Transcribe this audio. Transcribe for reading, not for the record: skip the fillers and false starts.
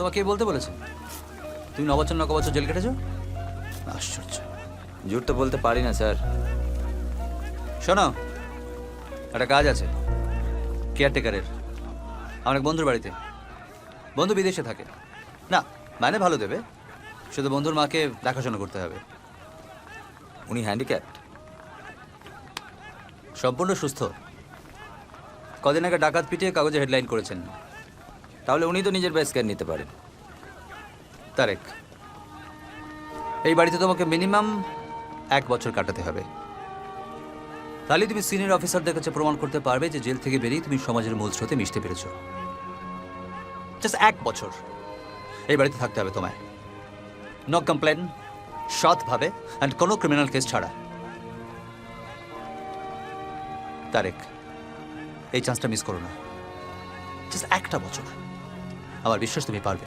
তোমাকে কে বলতে বলেছে তুমি 9 বছর জেল কেটেছো? আশ্চর্য। ঝুট তো বলতে পারি না স্যার। শোনো, একটা কাজ আছে কেয়ারটেকারের আমার এক বন্ধুর বাড়িতে। বন্ধু বিদেশে থাকে না, মানে ভালো দেবে, শুধু বন্ধুর মাকে দেখাশোনা করতে হবে। উনি হ্যান্ডিক্যাপ্ট? সম্পূর্ণ সুস্থ। কদিন আগে ডাকাত পিটিয়ে কাগজে হেডলাইন করেছেন। তাহলে উনি তো নিজের বেস্ট কেয়ার নিতে পারেন। তারেক, এই বাড়িতে তোমাকে মিনিমাম 1 বছর কাটাতে হবে। তাহলে তুমি সিনিয়র অফিসারদের কাছে প্রমাণ করতে পারবে যে জেল থেকে বেরিয়ে তুমি সমাজের মূল স্রোতে মিশতে পেরেছো। জাস্ট 1 বছর এই বাড়িতে থাকতে হবে তোমায়। নো কমপ্লেন, সৎভাবে, অ্যান্ড কোনো ক্রিমিনাল কেস ছাড়া। তারেক, এই চান্সটা মিস করো না। জাস্ট 1টা বছর। আমার বিশ্বাস তুমি পারবে।